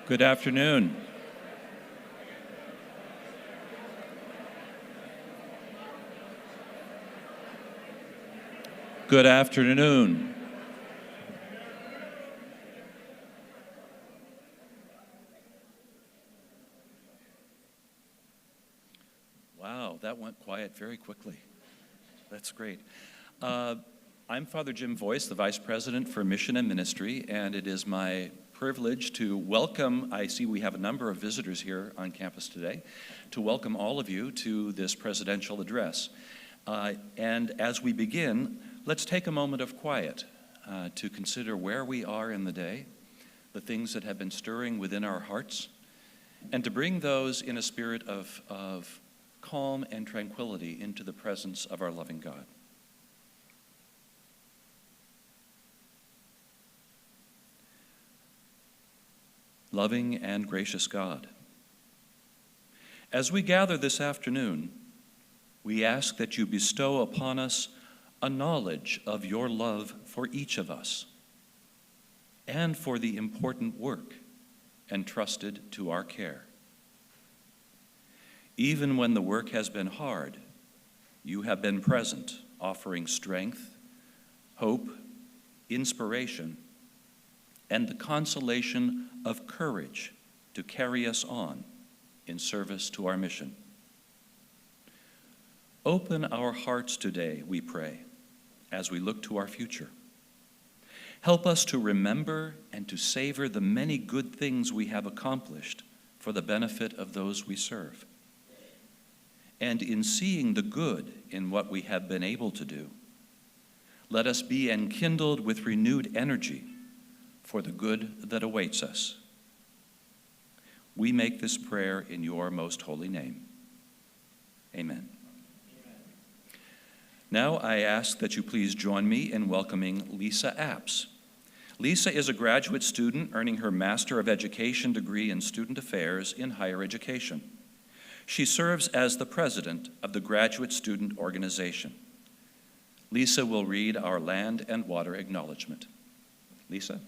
Good afternoon. Good afternoon. Wow, that went quiet very quickly. That's great. I'm Father Jim Voice, the Vice President for Mission and Ministry, and it is my privilege to welcome, I see we have a number of visitors here on campus today, to welcome all of you to this presidential address. And as we begin, let's take a moment of quiet to consider where we are in the day, the things that have been stirring within our hearts, and to bring those in a spirit of calm and tranquility into the presence of our loving God. Loving and gracious God, as we gather this afternoon, we ask that you bestow upon us a knowledge of your love for each of us and for the important work entrusted to our care. Even when the work has been hard, you have been present, offering strength, hope, inspiration, and the consolation of courage to carry us on in service to our mission. Open our hearts today, we pray, as we look to our future. Help us to remember and to savor the many good things we have accomplished for the benefit of those we serve. And in seeing the good in what we have been able to do, let us be enkindled with renewed energy for the good that awaits us. We make this prayer in your most holy name. Amen. Now I ask that you please join me in welcoming Lisa Apps. Lisa is a graduate student earning her Master of Education degree in Student Affairs in Higher Education. She serves as the president of the Graduate Student Organization. Lisa will read our land and water acknowledgement. Lisa?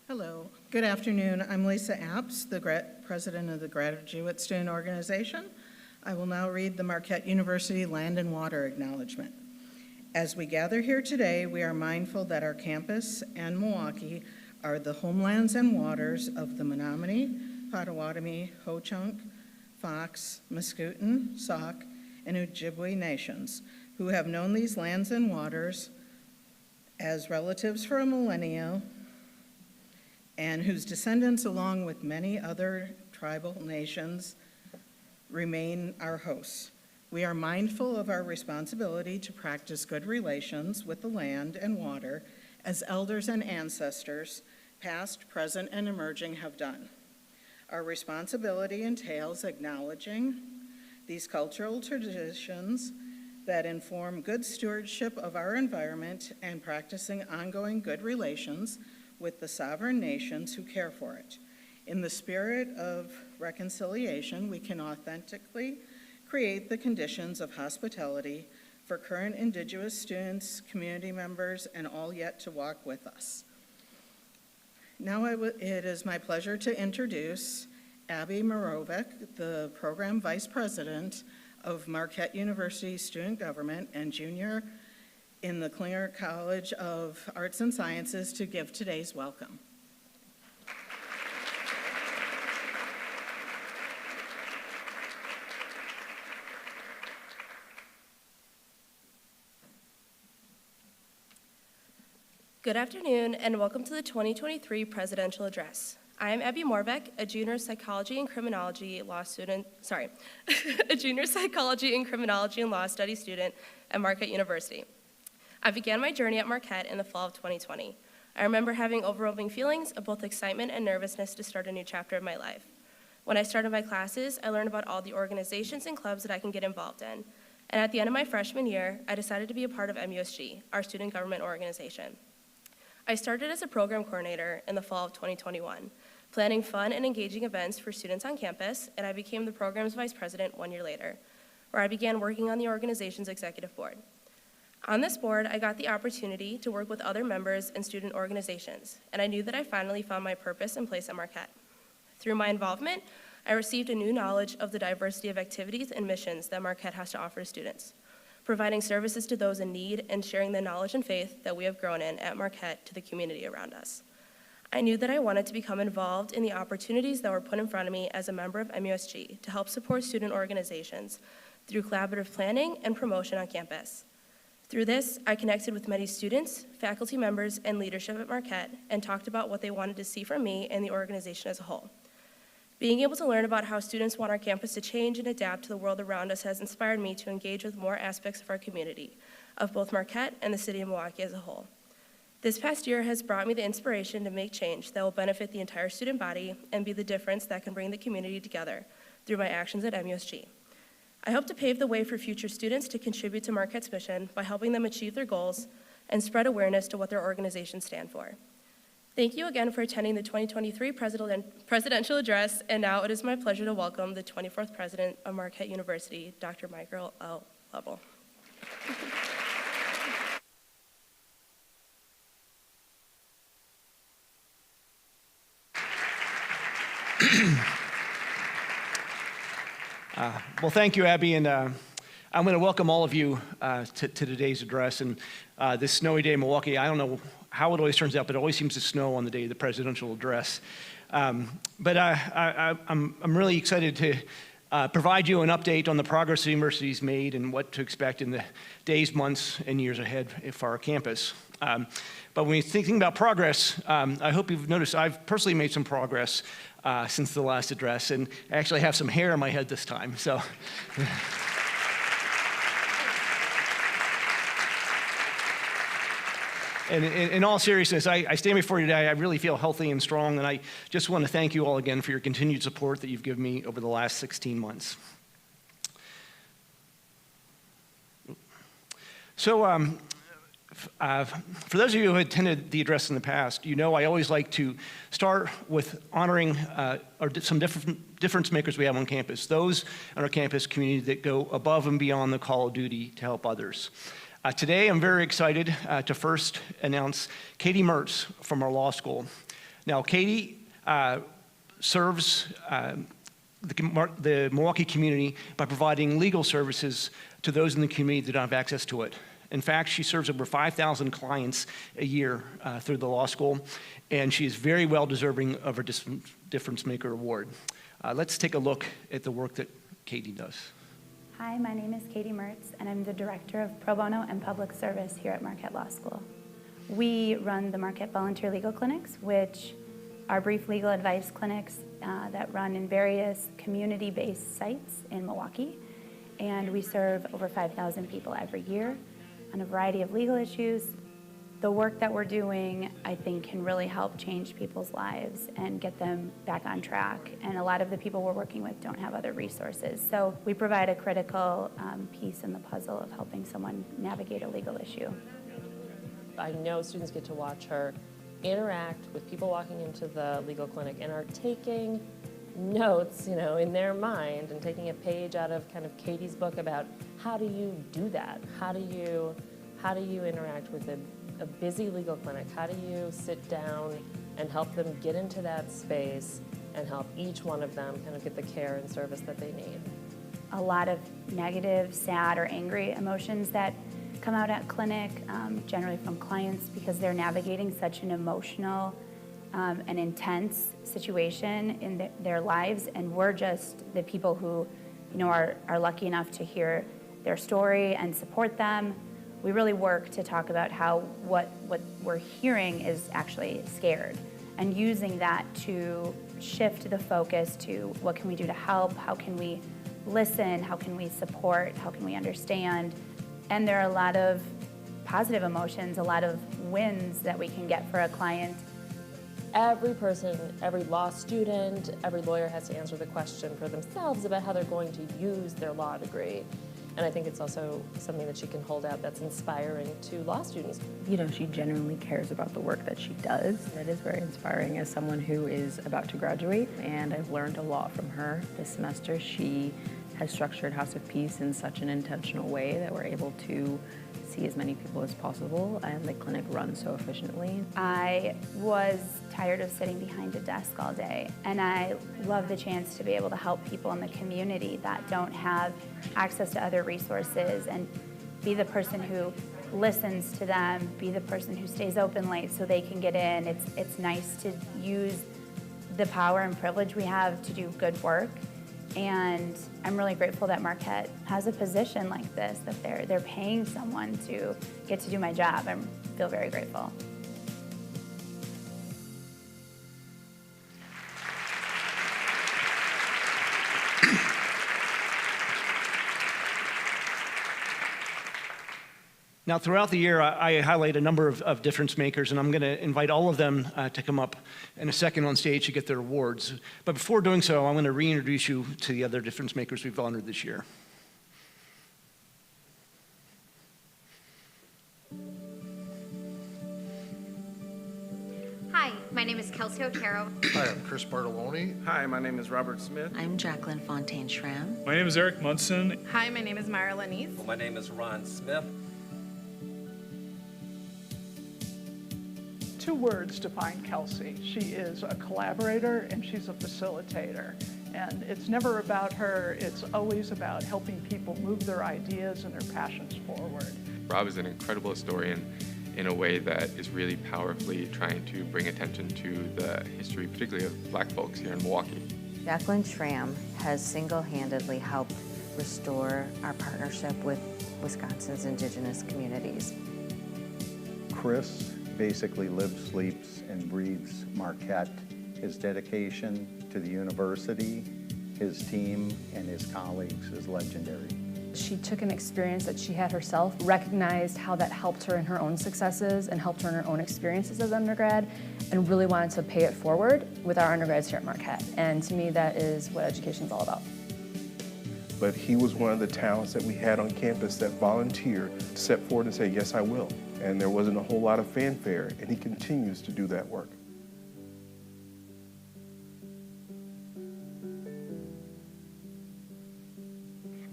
Hello, good afternoon. I'm Lisa Apps, the president of the Graduate Student Organization. I will now read the Marquette University Land and Water Acknowledgement. As we gather here today, we are mindful that our campus and Milwaukee are the homelands and waters of the Menominee, Potawatomi, Ho-Chunk, Fox, Mascoutin, Sauk, and Ojibwe nations, who have known these lands and waters as relatives for a millennia, and whose descendants, along with many other tribal nations, remain our hosts. We are mindful of our responsibility to practice good relations with the land and water as elders and ancestors, past, present, and emerging, have done. Our responsibility entails acknowledging these cultural traditions that inform good stewardship of our environment and practicing ongoing good relations with the sovereign nations who care for it. In the spirit of reconciliation, we can authentically create the conditions of hospitality for current Indigenous students, community members, and all yet to walk with us. Now it is my pleasure to introduce Abby Morovec, the Program Vice President of Marquette University Student Government and Junior in the Klinger College of Arts and Sciences, to give today's welcome. Good afternoon and welcome to the 2023 Presidential Address. I am Abby Morbeck, a junior psychology and criminology and law study student at Marquette University. I began my journey at Marquette in the fall of 2020. I remember having overwhelming feelings of both excitement and nervousness to start a new chapter of my life. When I started my classes, I learned about all the organizations and clubs that I can get involved in. And at the end of my freshman year, I decided to be a part of MUSG, our student government organization. I started as a program coordinator in the fall of 2021, planning fun and engaging events for students on campus, and I became the program's vice president 1 year later. where I began working on the organization's executive board. On this board, I got the opportunity to work with other members and student organizations, and I knew that I finally found my purpose and place at Marquette. Through my involvement, I received a new knowledge of the diversity of activities and missions that Marquette has to offer students, providing services to those in need and sharing the knowledge and faith that we have grown in at Marquette to the community around us. I knew that I wanted to become involved in the opportunities that were put in front of me as a member of MUSG to help support student organizations through collaborative planning and promotion on campus. Through this, I connected with many students, faculty members, and leadership at Marquette and talked about what they wanted to see from me and the organization as a whole. Being able to learn about how students want our campus to change and adapt to the world around us has inspired me to engage with more aspects of our community, of both Marquette and the city of Milwaukee as a whole. This past year has brought me the inspiration to make change that will benefit the entire student body and be the difference that can bring the community together through my actions at MUSG. I hope to pave the way for future students to contribute to Marquette's mission by helping them achieve their goals and spread awareness to what their organizations stand for. Thank you again for attending the 2023 presidential address, and now it is my pleasure to welcome the 24th president of Marquette University, Dr. Michael L. Lovell. Well, thank you, Abby, and I'm going to welcome all of you to today's address. And this snowy day in Milwaukee, I don't know how it always turns out, but it always seems to snow on the day of the presidential address. But I'm really excited to provide you an update on the progress the university's made and what to expect in the days, months, and years ahead for our campus. But when you're thinking about progress, I hope you've noticed I've personally made some progress since the last address, and I actually have some hair on my head this time. So. And in all seriousness, I stand before you today, I really feel healthy and strong, and I just want to thank you all again for your continued support that you've given me over the last 16 months. So, for those of you who attended the address in the past, you know I always like to start with honoring some difference makers we have on campus, those on our campus community that go above and beyond the call of duty to help others. Today, I'm very excited to first announce Katie Mertz from our law school. Now, Katie serves the Milwaukee community by providing legal services to those in the community that don't have access to it. In fact, she serves over 5,000 clients a year through the law school, and she is very well deserving of her Difference Maker Award. Let's take a look at the work that Katie does. Hi, my name is Katie Mertz, and I'm the Director of Pro Bono and Public Service here at Marquette Law School. We run the Marquette Volunteer Legal Clinics, which are brief legal advice clinics that run in various community-based sites in Milwaukee, and we serve over 5,000 people every year on a variety of legal issues. The work that we're doing, I think, can really help change people's lives and get them back on track. And a lot of the people we're working with don't have other resources. So we provide a critical piece in the puzzle of helping someone navigate a legal issue. I know students get to watch her interact with people walking into the legal clinic and are taking notes, in their mind and taking a page out of kind of Katie's book about how do you do that? How do you interact with a busy legal clinic? How do you sit down and help them get into that space and help each one of them kind of get the care and service that they need? A lot of negative, sad, or angry emotions that come out at clinic, generally from clients, because they're navigating such an emotional and intense situation in their lives, and we're just the people who, are lucky enough to hear their story and support them. We really work to talk about how what we're hearing is actually scared, and using that to shift the focus to what can we do to help, how can we listen, how can we support, how can we understand. And there are a lot of positive emotions, a lot of wins that we can get for a client. Every person, every law student, every lawyer has to answer the question for themselves about how they're going to use their law degree. And I think it's also something that she can hold out that's inspiring to law students. She genuinely cares about the work that she does. That is very inspiring as someone who is about to graduate, and I've learned a lot from her this semester. She has structured House of Peace in such an intentional way that we're able to see as many people as possible, and the clinic runs so efficiently. I was tired of sitting behind a desk all day, and I love the chance to be able to help people in the community that don't have access to other resources, and be the person who listens to them, be the person who stays open late so they can get in. It's nice to use the power and privilege we have to do good work. And I'm really grateful that Marquette has a position like this, that they're paying someone to get to do my job. I feel very grateful. Now, throughout the year, I highlight a number of difference makers, and I'm going to invite all of them to come up in a second on stage to get their awards. But before doing so, I'm going to reintroduce you to the other difference makers we've honored this year. Hi, my name is Kelsey Otero. Hi, I'm Chris Bartoloni. Hi, my name is Robert Smith. I'm Jacqueline Fontaine-Schramm. My name is Eric Munson. Hi, my name is Myra Lanise. My name is Ron Smith. 2 words define Kelsey. She is a collaborator and she's a facilitator. And it's never about her, it's always about helping people move their ideas and their passions forward. Rob is an incredible historian in a way that is really powerfully trying to bring attention to the history, particularly of Black folks here in Milwaukee. Jacqueline Schramm has single-handedly helped restore our partnership with Wisconsin's indigenous communities. Chris basically lives, sleeps, and breathes Marquette. His dedication to the university, his team, and his colleagues is legendary. She took an experience that she had herself, recognized how that helped her in her own successes and helped her in her own experiences as an undergrad, and really wanted to pay it forward with our undergrads here at Marquette. And to me, that is what education is all about. But he was one of the talents that we had on campus that volunteered to step forward and say, yes, I will. And there wasn't a whole lot of fanfare, and he continues to do that work.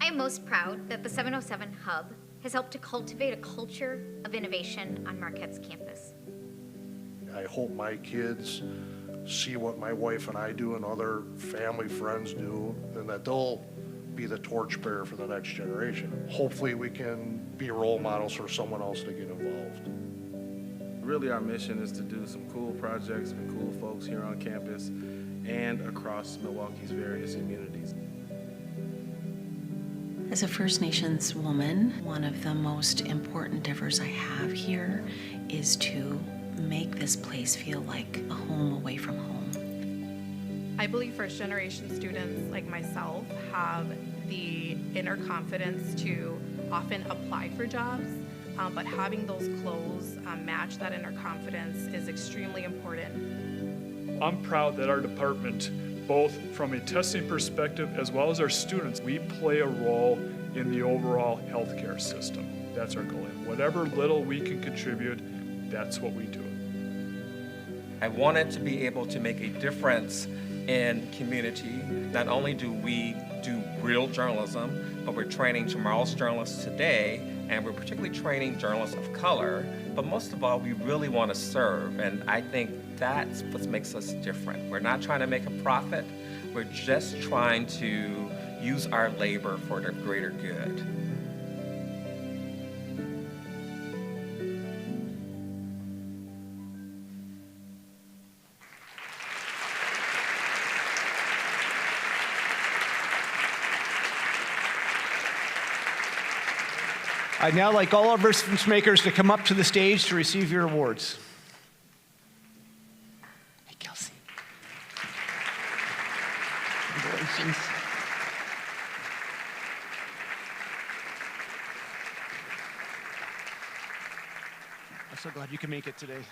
I am most proud that the 707 Hub has helped to cultivate a culture of innovation on Marquette's campus. I hope my kids see what my wife and I do and other family friends do, and that they'll be the torchbearer for the next generation. Hopefully we can be role models for someone else to get involved. Really, our mission is to do some cool projects with cool folks here on campus and across Milwaukee's various communities. As a First Nations woman, one of the most important endeavors I have here is to make this place feel like a home away from home. I believe first-generation students like myself have the inner confidence to often apply for jobs, but having those clothes match that inner confidence is extremely important. I'm proud that our department, both from a testing perspective as well as our students, we play a role in the overall healthcare system. That's our goal. And whatever little we can contribute, that's what we do. I wanted to be able to make a difference in community. Not only do we do real journalism, but we're training tomorrow's journalists today, and we're particularly training journalists of color. But most of all, we really want to serve, and I think that's what makes us different. We're not trying to make a profit. We're just trying to use our labor for the greater good. I'd now like all our difference makers to come up to the stage to receive your awards. Hey, Kelsey. Congratulations. I'm so glad you can make it today.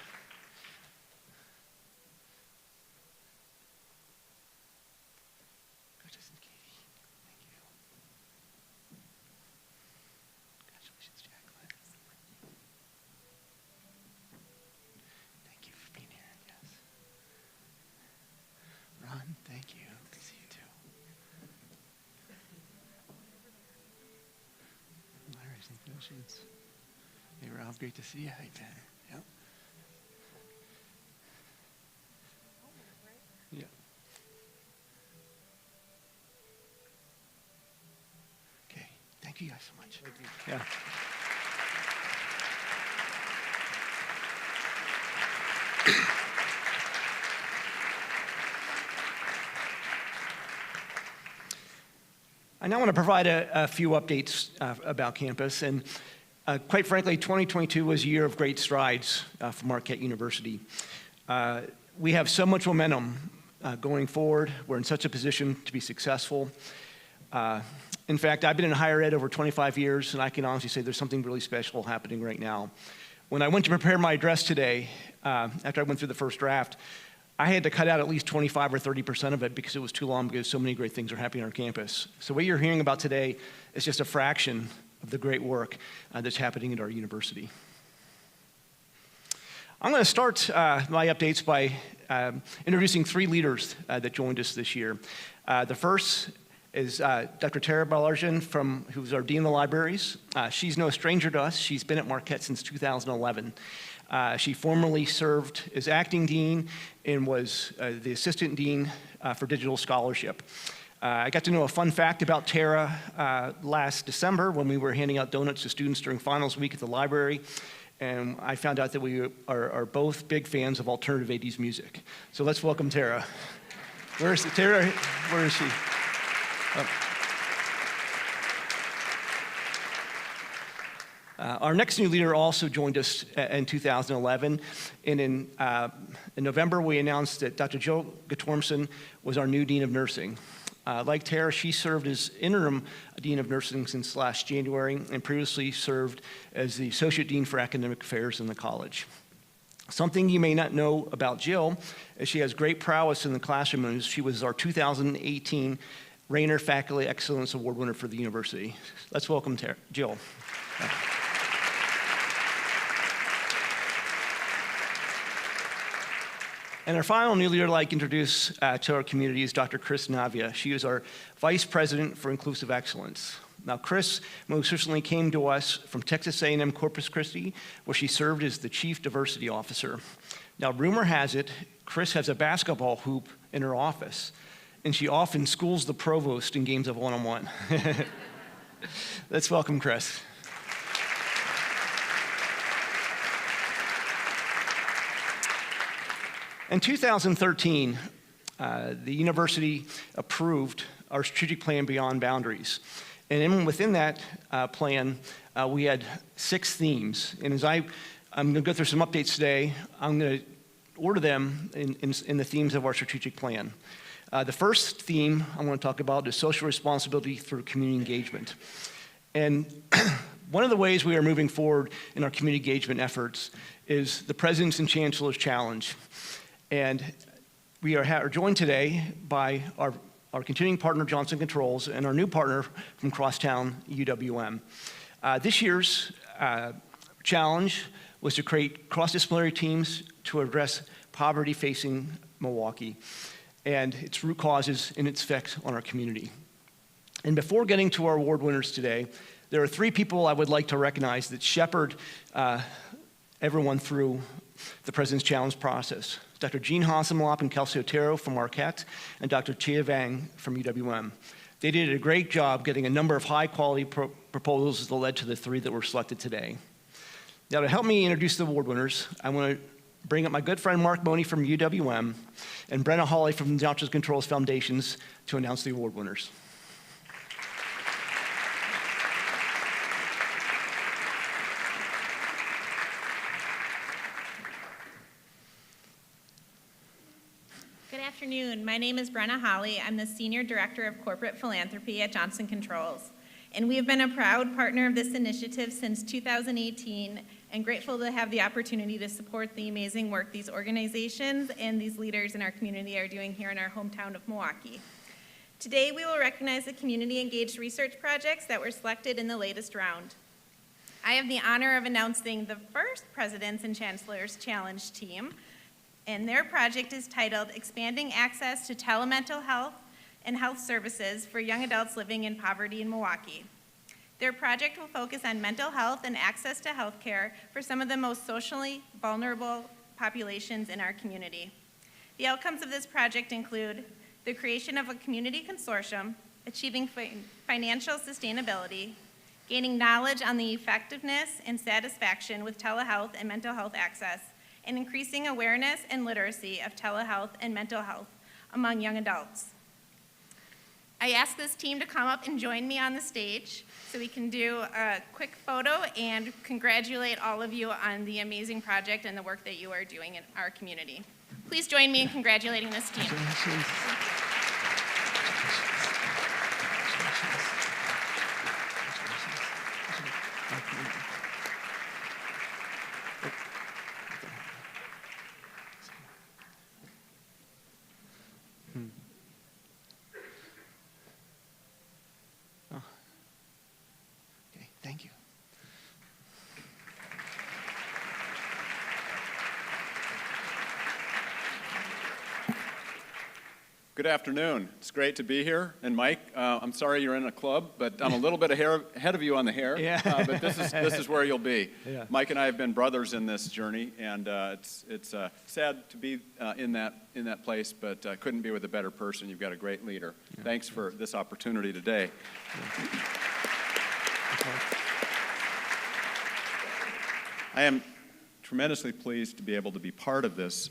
Congratulations. Hey, Ralph, great to see you. Hey, man. Yep. Yeah. Okay. Thank you guys so much. Thank you. Yeah. I now want to provide a few updates about campus. And quite frankly, 2022 was a year of great strides for Marquette University. We have so much momentum going forward. We're in such a position to be successful. In fact, I've been in higher ed over 25 years, and I can honestly say there's something really special happening right now. When I went to prepare my address today, after I went through the first draft, I had to cut out at least 25 or 30% of it because it was too long, because so many great things are happening on our campus. So what you're hearing about today is just a fraction of the great work that's happening at our university. I'm going to start my updates by introducing three leaders that joined us this year. The first is Dr. Tara Ballarjan, who's our Dean of the Libraries. She's no stranger to us. She's been at Marquette since 2011. She formerly served as acting dean and was the assistant dean for digital scholarship. I got to know a fun fact about Tara last December when we were handing out donuts to students during finals week at the library, and I found out that we are both big fans of alternative 80s music. So let's welcome Tara. Where is Tara? Where is she? Oh. Our next new leader also joined us in 2011, and in November we announced that Dr. Jill Guttormson was our new Dean of Nursing. Like Tara, she served as interim Dean of Nursing since last January, and previously served as the Associate Dean for Academic Affairs in the college. Something you may not know about Jill is she has great prowess in the classroom, and she was our 2018 Rayner Faculty Excellence Award winner for the university. Let's welcome Jill. And our final new leader I'd like to introduce to our community is Dr. Chris Navia. She is our Vice President for Inclusive Excellence. Now, Chris most recently came to us from Texas A&M Corpus Christi, where she served as the Chief Diversity Officer. Now, rumor has it, Chris has a basketball hoop in her office, and she often schools the provost in games of one-on-one. Let's welcome Chris. In 2013, the university approved our strategic plan Beyond Boundaries. And within that plan, we had 6 themes. And as I'm going to go through some updates today, I'm going to order them in the themes of our strategic plan. The first theme I want to talk about is social responsibility through community engagement. And one of the ways we are moving forward in our community engagement efforts is the President's and Chancellor's Challenge. And we are joined today by our continuing partner, Johnson Controls, and our new partner from Crosstown, UWM. This year's challenge was to create cross-disciplinary teams to address poverty facing Milwaukee and its root causes and its effects on our community. And before getting to our award winners today, there are 3 people I would like to recognize that shepherd everyone through the President's Challenge process. Dr. Jean Hasselmlop and Kelsey Otero from Marquette, and Dr. Chia Vang from UWM. They did a great job getting a number of high-quality proposals that led to the 3 that were selected today. Now, to help me introduce the award winners, I want to bring up my good friend Mark Boney from UWM and Brenna Hawley from the Johnson Controls Foundations to announce the award winners. Good afternoon. My name is Brenna Holly. I'm the Senior Director of Corporate Philanthropy at Johnson Controls. And we have been a proud partner of this initiative since 2018 and grateful to have the opportunity to support the amazing work these organizations and these leaders in our community are doing here in our hometown of Milwaukee. Today, we will recognize the community-engaged research projects that were selected in the latest round. I have the honor of announcing the first President's and Chancellor's Challenge team, and their project is titled Expanding Access to Telemental Health and Health Services for Young Adults Living in Poverty in Milwaukee. Their project will focus on mental health and access to health care for some of the most socially vulnerable populations in our community. The outcomes of this project include the creation of a community consortium, achieving financial sustainability, gaining knowledge on the effectiveness and satisfaction with telehealth and mental health access, and increasing awareness and literacy of telehealth and mental health among young adults. I asked this team to come up and join me on the stage so we can do a quick photo and congratulate all of you on the amazing project and the work that you are doing in our community. Please join me in congratulating this team. Okay, thank you. Good afternoon. It's great to be here. And Mike, I'm sorry you're in a club, but I'm a little bit ahead of you on the hair. Yeah. But this is where you'll be. Yeah. Mike and I have been brothers in this journey, and it's sad to be in that place, but couldn't be with a better person. You've got a great leader. Yeah. Thanks for this opportunity today. I am tremendously pleased to be able to be part of this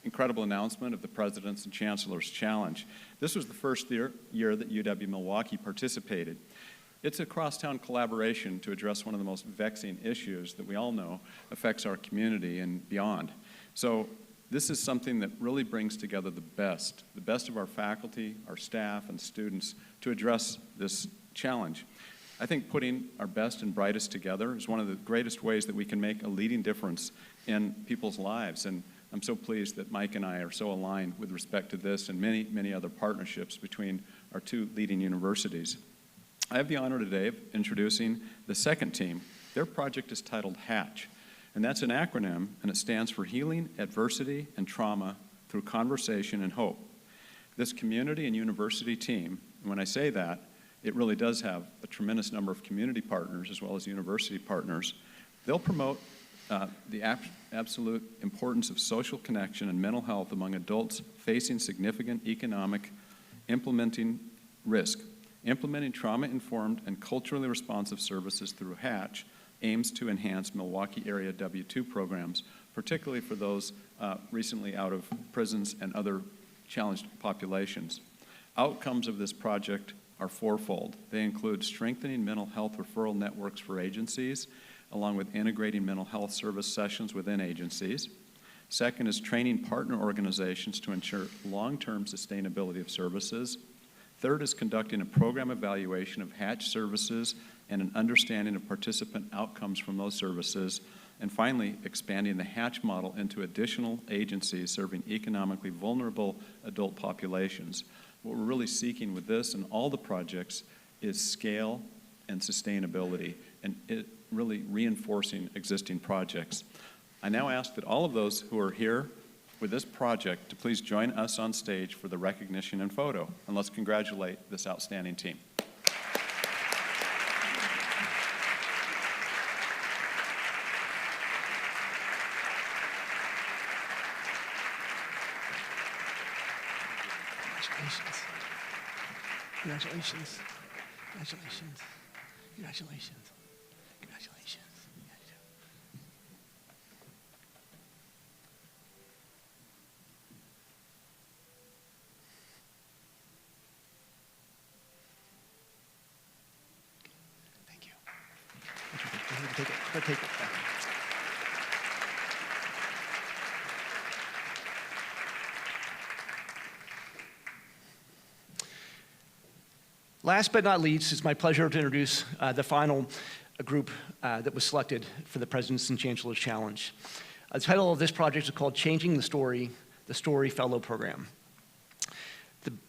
incredible announcement of the President's and Chancellor's Challenge. This was the first year that UW-Milwaukee participated. It's a crosstown collaboration to address one of the most vexing issues that we all know affects our community and beyond. So this is something that really brings together the best of our faculty, our staff, and students to address this challenge. I think putting our best and brightest together is one of the greatest ways that we can make a leading difference in people's lives. And I'm so pleased that Mike and I are so aligned with respect to this and many, many other partnerships between our two leading universities. I have the honor today of introducing the second team. Their project is titled HATCH, and that's an acronym, and it stands for Healing Adversity and Trauma Through Conversation and Hope. This community and university team, and when I say that, it really does have a tremendous number of community partners as well as university partners. They'll promote the absolute importance of social connection and mental health among adults facing significant economic implementing risk. Implementing trauma-informed and culturally responsive services through HATCH aims to enhance Milwaukee area W-2 programs, particularly for those recently out of prisons and other challenged populations. Outcomes of this project are fourfold. They include strengthening mental health referral networks for agencies, along with integrating mental health service sessions within agencies. Second is training partner organizations to ensure long-term sustainability of services. Third is conducting a program evaluation of HATCH services and an understanding of participant outcomes from those services. And finally, expanding the HATCH model into additional agencies serving economically vulnerable adult populations. What we're really seeking with this and all the projects is scale and sustainability, and it really reinforcing existing projects. I now ask that all of those who are here with this project to please join us on stage for the recognition and photo, and let's congratulate this outstanding team. Congratulations. Congratulations. Congratulations. Congratulations. Thank you. Take it. Take it. Last but not least, it's my pleasure to introduce the final group that was selected for the President's and Chancellor's Challenge. The title of this project is called Changing the Story Fellow Program.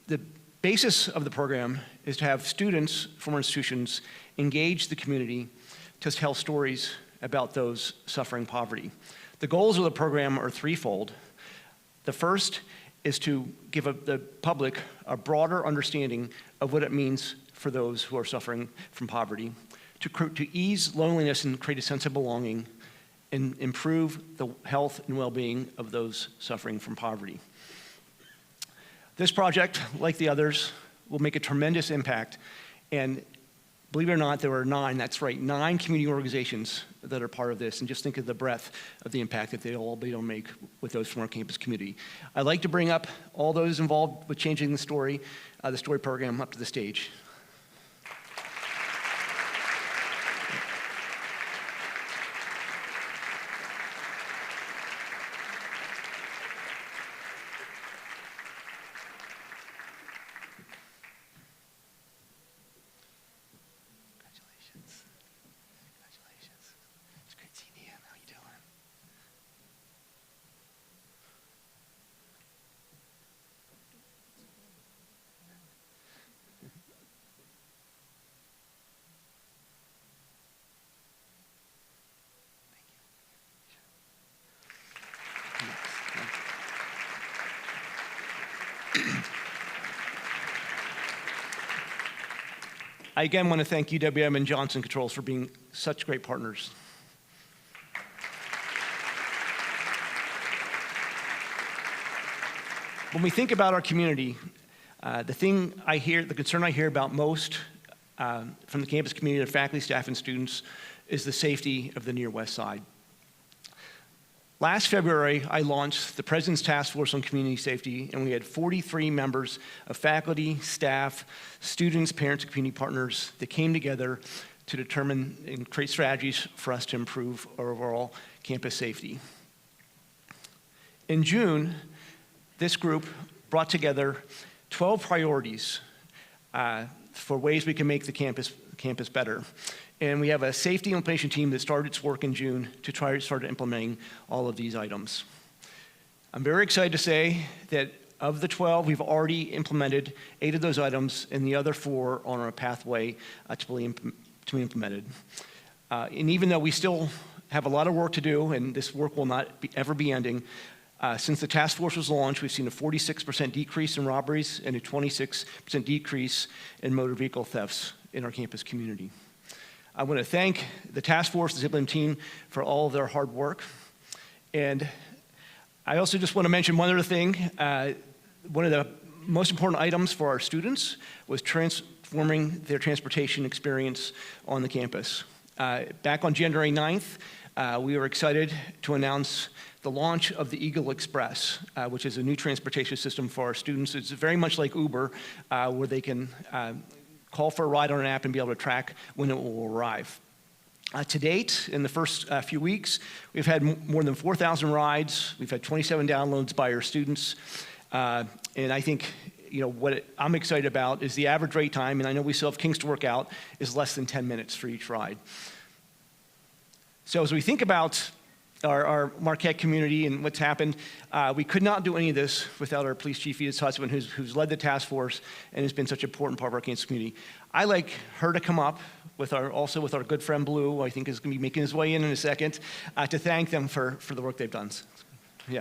The basis of the program is to have students from our institutions engage the community to tell stories about those suffering poverty. The goals of the program are threefold. The first is to give the public a broader understanding of what it means for those who are suffering from poverty, to ease loneliness and create a sense of belonging, and improve the health and well-being of those suffering from poverty. This project, like the others, will make a tremendous impact, and believe it or not, there are 9, that's right, 9 community organizations that are part of this, and just think of the breadth of the impact that they'll be able to make with those from our campus community. I'd like to bring up all those involved with changing the story program up to the stage. I again want to thank UWM and Johnson Controls for being such great partners. When we think about our community, the concern I hear about most from the campus community, the faculty, staff, and students is the safety of the near west side. Last February, I launched the President's Task Force on Community Safety, and we had 43 members of faculty, staff, students, parents, and community partners that came together to determine and create strategies for us to improve our overall campus safety. In June, this group brought together 12 priorities for ways we can make the campus better. And we have a safety implementation team that started its work in June to try to start implementing all of these items. I'm very excited to say that of the 12, we've already implemented 8 of those items, and the other 4 are on our pathway to be implemented. And even though we still have a lot of work to do, and this work will not ever be ending, since the task force was launched, we've seen a 46% decrease in robberies and a 26% decrease in motor vehicle thefts in our campus community. I want to thank the task force, the Zipline team, for all of their hard work. And I also just want to mention one other thing. One of the most important items for our students was transforming their transportation experience on the campus. Back on January 9th, we were excited to announce the launch of the Eagle Express, which is a new transportation system for our students. It's very much like Uber, where they can call for a ride on an app and be able to track when it will arrive. To date, in the first few weeks, we've had more than 4,000 rides. We've had 27 downloads by our students. And I think what I'm excited about is the average wait time, and I know we still have kinks to work out, is less than 10 minutes for each ride. So as we think about our Marquette community and what's happened, we could not do any of this without our police chief, Edith Sussman, who's led the task force and has been such an important part of our campus community. I'd like her to come up also with our good friend Blue, who I think is going to be making his way in a second, to thank them for the work they've done. Yeah.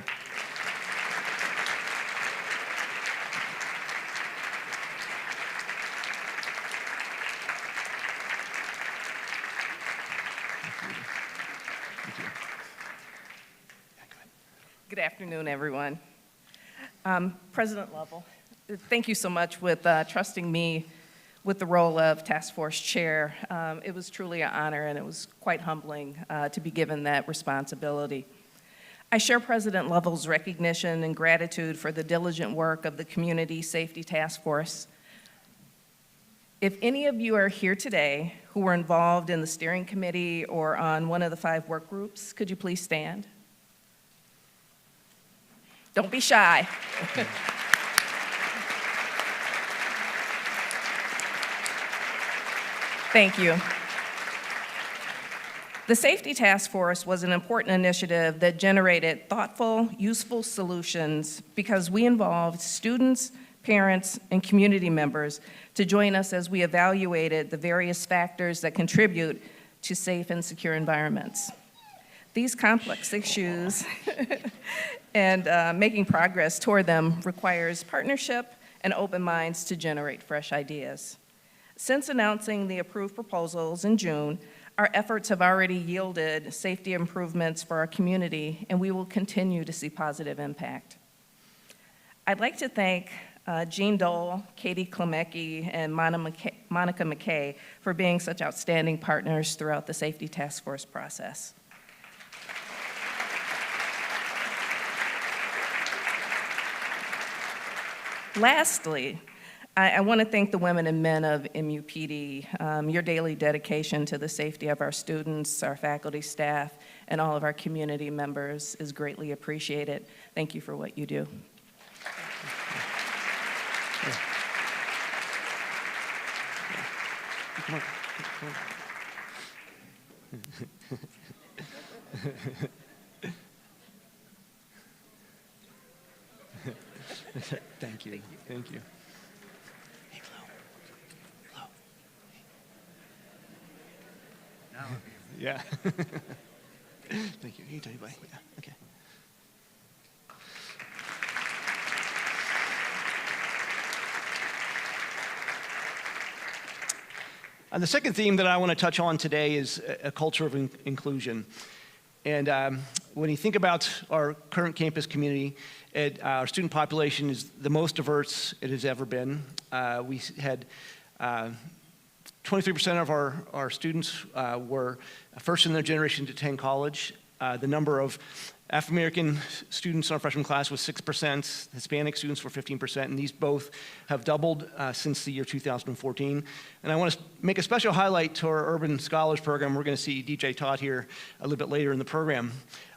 Good afternoon, everyone. President Lovell, thank you so much with trusting me with the role of task force chair. It was truly an honor, and it was quite humbling to be given that responsibility. I share President Lovell's recognition and gratitude for the diligent work of the Community Safety Task Force. If any of you are here today who were involved in the steering committee or on one of the 5 work groups, could you please stand? Don't be shy. Thank you. The Safety Task Force was an important initiative that generated thoughtful, useful solutions because we involved students, parents, and community members to join us as we evaluated the various factors that contribute to safe and secure environments. These complex issues and making progress toward them requires partnership and open minds to generate fresh ideas. Since announcing the approved proposals in June, our efforts have already yielded safety improvements for our community, and we will continue to see positive impact. I'd like to thank Jean Dole, Katie Klemecki, and Monica McKay for being such outstanding partners throughout the Safety Task Force process. Lastly, I want to thank the women and men of MUPD. Your daily dedication to the safety of our students, our faculty, staff, and all of our community members is greatly appreciated. Thank you for what you do. Come on. Thank you. Thank you. Hey, Flo. Now. Yeah. Thank you. You tell you bye. Yeah. Okay. And the second theme that I want to touch on today is a culture of inclusion. And when you think about our current campus community, our student population is the most diverse it has ever been. We had 23% of our students were first in their generation to attend college. The number of African-American students in our freshman class was 6%, Hispanic students were 15%, and these both have doubled since the year 2014. And I want to make a special highlight to our Urban Scholars Program. We're going to see DJ Todd here a little bit later in the program.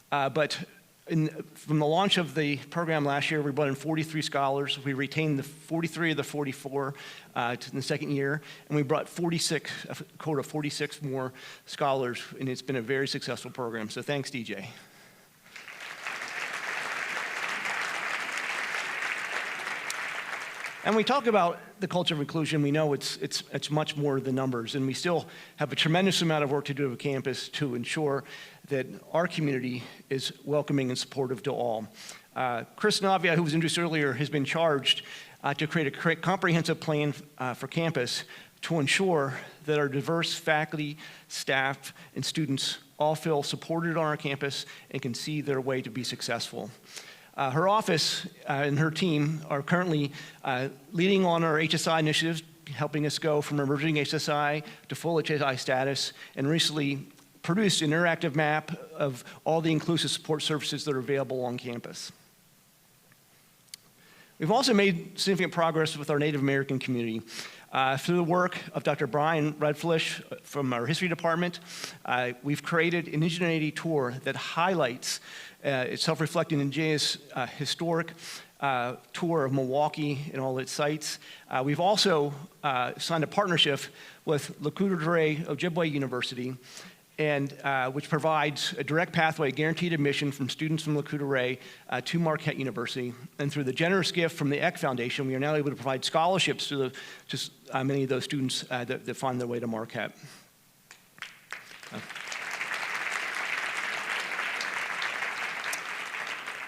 But from the launch of the program last year, we brought in 43 scholars. We retained the 43 of the 44 in the second year, and we brought a quota of 46 more scholars, and it's been a very successful program. So thanks, DJ. And when we talk about the culture of inclusion, we know it's much more than numbers, and we still have a tremendous amount of work to do at campus to ensure that our community is welcoming and supportive to all. Chris Navia, who was introduced earlier, has been charged to create a comprehensive plan for campus to ensure that our diverse faculty, staff, and students all feel supported on our campus and can see their way to be successful. Her office and her team are currently leading on our HSI initiatives, helping us go from emerging HSI to full HSI status, and recently produced an interactive map of all the inclusive support services that are available on campus. We've also made significant progress with our Native American community. Through the work of Dr. Brian Redflish from our history department, we've created an indigeneity tour that highlights it's self-reflecting in Jay's historic tour of Milwaukee and all its sites. We've also signed a partnership with Lakota Ojibwe University, and which provides a direct pathway, guaranteed admission from students from Lakota to Marquette University. And through the generous gift from the Eck Foundation, we are now able to provide scholarships to many of those students that find their way to Marquette.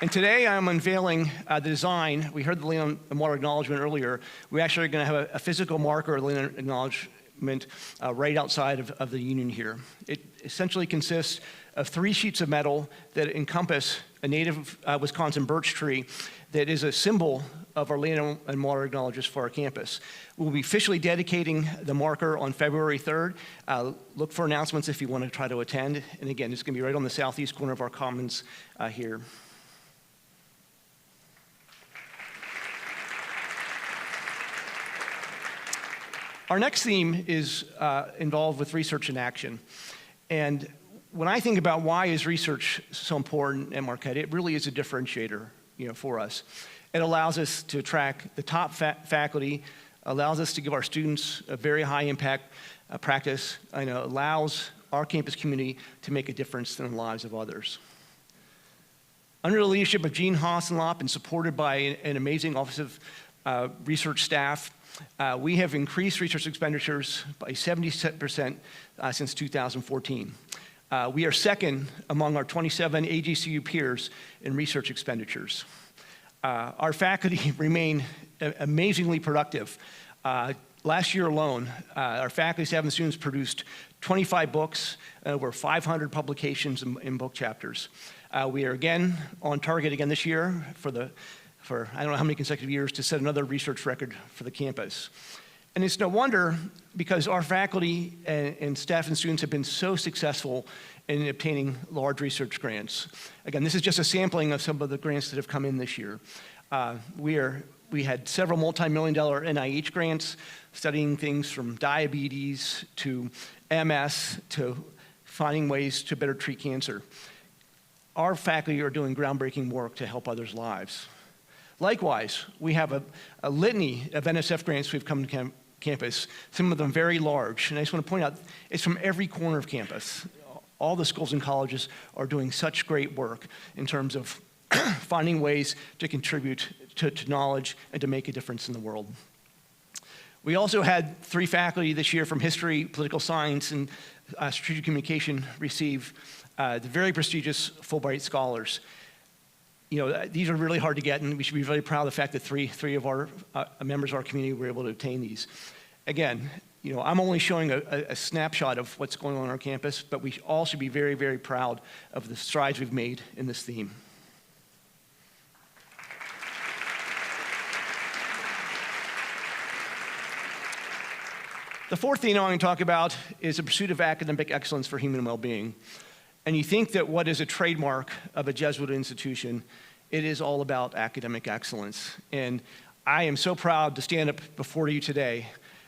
And today I'm unveiling the design. We heard the land and water acknowledgement earlier. We actually are going to have a physical marker of the land acknowledgement right outside of the union here. It essentially consists of 3 sheets of metal that encompass a native Wisconsin birch tree that is a symbol of our land and water acknowledgments for our campus. We'll be officially dedicating the marker on February 3rd. Look for announcements if you want to try to attend. And again, it's going to be right on the southeast corner of our commons here. Our next theme is involved with research and action. And when I think about why is research so important at Marquette, it really is a differentiator, for us. It allows us to attract the top faculty, allows us to give our students a very high impact practice, and allows our campus community to make a difference in the lives of others. Under the leadership of Jean Hasselop and supported by an amazing Office of Research staff, we have increased research expenditures by 70% since 2014. We are second among our 27 AGCU peers in research expenditures. Our faculty remain amazingly productive. Last year alone, our faculty, staff, and students produced 25 books, over 500 publications in book chapters. We are again on target again this year for I don't know how many consecutive years to set another research record for the campus. And it's no wonder, because our faculty and staff and students have been so successful in obtaining large research grants. Again, this is just a sampling of some of the grants that have come in this year. We had several multi-million-dollar NIH grants studying things from diabetes to MS to finding ways to better treat cancer. Our faculty are doing groundbreaking work to help others' lives. Likewise, we have a litany of NSF grants we've come to campus, some of them very large. And I just want to point out, it's from every corner of campus. All the schools and colleges are doing such great work in terms of finding ways to contribute to knowledge and to make a difference in the world. We also had 3 faculty this year from history, political science, and strategic communication receive the very prestigious Fulbright Scholars. You know, these are really hard to get, and we should be really proud of the fact that three of our members of our community were able to obtain these. Again, you know, I'm only showing a snapshot of what's going on our campus, but we all should be very, very proud of the strides we've made in this theme. The fourth thing I want to talk about is the pursuit of academic excellence for human well-being. And you think that what is a trademark of a Jesuit institution, it is all about academic excellence. And I am so proud to stand up before you today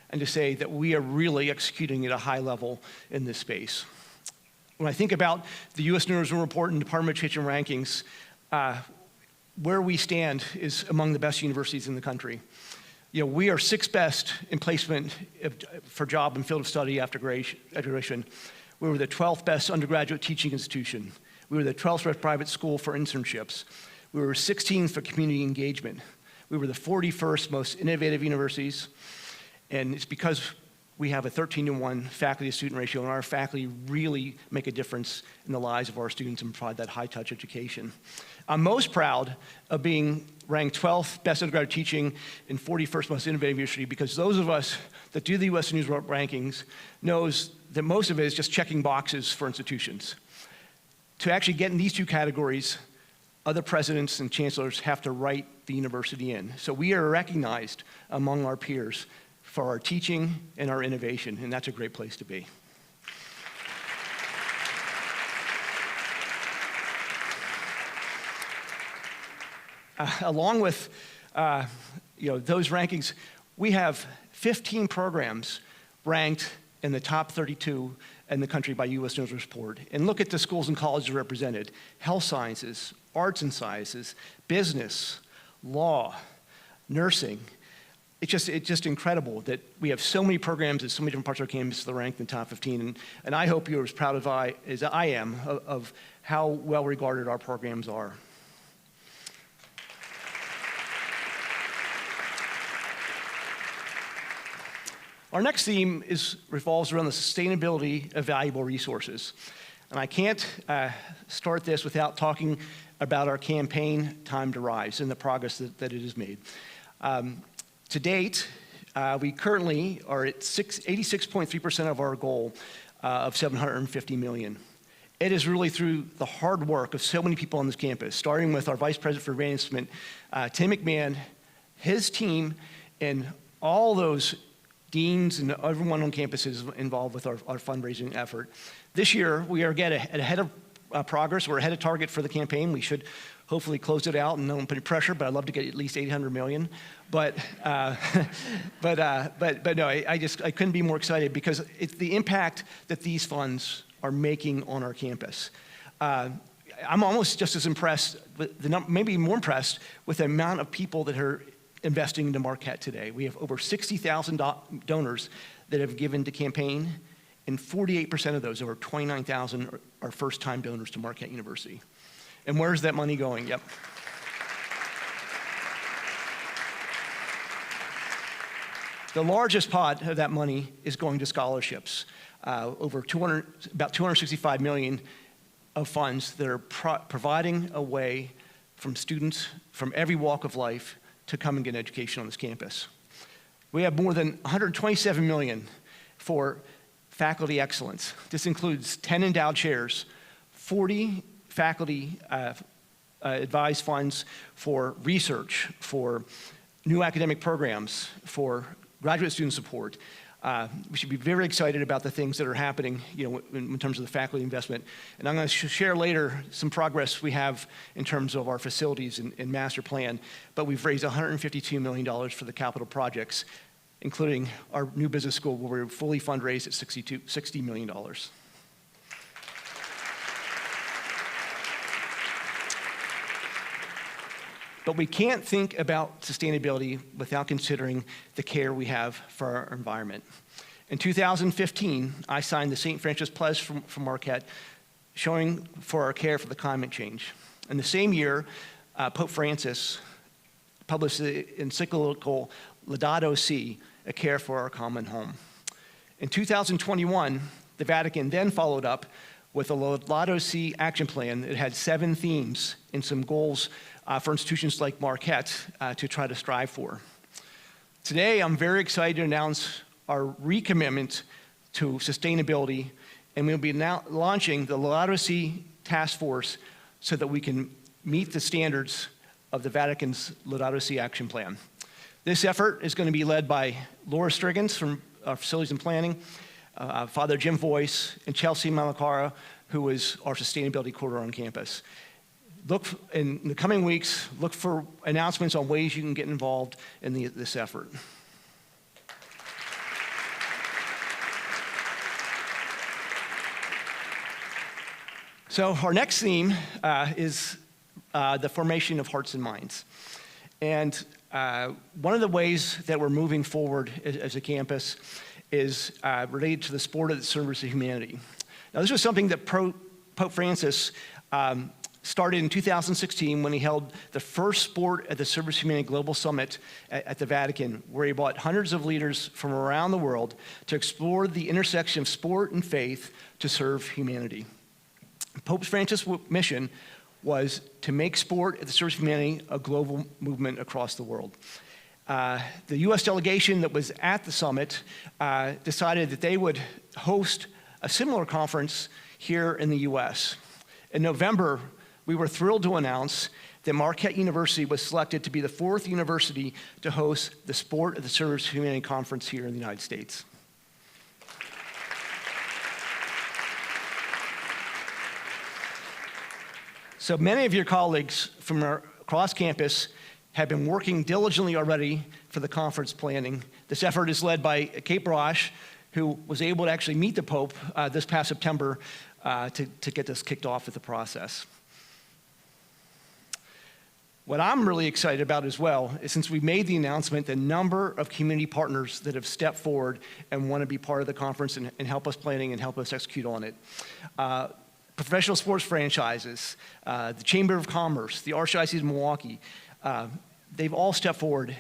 and to say that we are really executing at a high level in this space. When I think about the U.S. News and Report and Department of Education rankings, where we stand is among the best universities in the country. You know, we are 6th best in placement for job and field of study after graduation. We were the 12th best undergraduate teaching institution. We were the 12th best private school for internships. We were 16th for community engagement. We were the 41st most innovative universities. And it's because we have a 13-to-1 faculty-to-student ratio, and our faculty really make a difference in the lives of our students and provide that high-touch education. I'm most proud of being ranked 12th best undergraduate teaching and 41st most innovative university, because those of us that do the U.S. News rankings knows that most of it is just checking boxes for institutions. To actually get in these 2 categories, other presidents and chancellors have to write the university in. So we are recognized among our peers for our teaching and our innovation, and that's a great place to be. Along with those rankings, we have 15 programs ranked in the top 32 in the country by U.S. News and Report. And look at the schools and colleges represented: health sciences, arts and sciences, business, law, nursing. It's just incredible that we have so many programs at so many different parts of our campus that are ranked in the top 15. And I hope you're as proud as I am of how well regarded our programs are. Our next theme revolves around the sustainability of valuable resources. And I can't start this without talking about our campaign, Time to Rise, and the progress that it has made. To date, we currently are at 86.3% of our goal of $750 million. It is really through the hard work of so many people on this campus, starting with our Vice President for Advancement, Tim McMahon, his team, and all those deans and everyone on campus is involved with our fundraising effort. This year, we are again ahead of progress. We're ahead of target for the campaign. We should hopefully close it out and don't put any pressure, but I'd love to get at least $800 million. But no, I couldn't be more excited, because it's the impact that these funds are making on our campus. I'm almost just as impressed, maybe more impressed, with the amount of people that are investing into Marquette today. We have over 60,000 donors that have given to campaign, and 48% of those, over 29,000, are first-time donors to Marquette University. And where's that money going? Yep. The largest pot of that money is going to scholarships. About $265 million of funds that are providing a way from students from every walk of life to come and get an education on this campus. We have more than $127 million for faculty excellence. This includes 10 endowed chairs, 40 faculty advised funds for research, for new academic programs, for graduate student support. We should be very excited about the things that are happening, in terms of the faculty investment. And I'm going to share later some progress we have in terms of our facilities and master plan. But we've raised $152 million for the capital projects, including our new business school, where we're fully fundraised at $60 million. But we can't think about sustainability without considering the care we have for our environment. In 2015, I signed the St. Francis Pledge from Marquette, showing for our care for the climate change. In the same year, Pope Francis published the encyclical Laudato Si, a care for our common home. In 2021, the Vatican then followed up with a Laudato Si action plan that had 7 themes and some goals for institutions like Marquette to try to strive for. Today, I'm very excited to announce our recommitment to sustainability, and we'll be now launching the Laudato Si Task Force so that we can meet the standards of the Vatican's Laudato Si action plan. This effort is going to be led by Laura Striggins from Facilities and Planning, Father Jim Voice, and Chelsea Malakara, who is our sustainability coordinator on campus. Look in the coming weeks, look for announcements on ways you can get involved in this effort. So our next theme is the formation of hearts and minds. And one of the ways that we're moving forward as a campus is related to the sport of the service of humanity. Now, this was something that Pope Francis started in 2016 when he held the first Sport at the Service of Humanity Global Summit at the Vatican, where he brought hundreds of leaders from around the world to explore the intersection of sport and faith to serve humanity. Pope Francis' mission was to make sport at the service of humanity a global movement across the world. The U.S. delegation that was at the summit decided that they would host a similar conference here in the U.S. In November, we were thrilled to announce that Marquette University was selected to be the 4th university to host the Sport at the Service of Humanity Conference here in the United States. So many of your colleagues from across campus have been working diligently already for the conference planning. This effort is led by Kate Brosh, who was able to actually meet the Pope this past September to get this kicked off with the process. What I'm really excited about as well is, since we made the announcement, the number of community partners that have stepped forward and want to be part of the conference and help us planning and help us execute on it. Professional sports franchises, the Chamber of Commerce, the Archdiocese of Milwaukee, they've all stepped forward.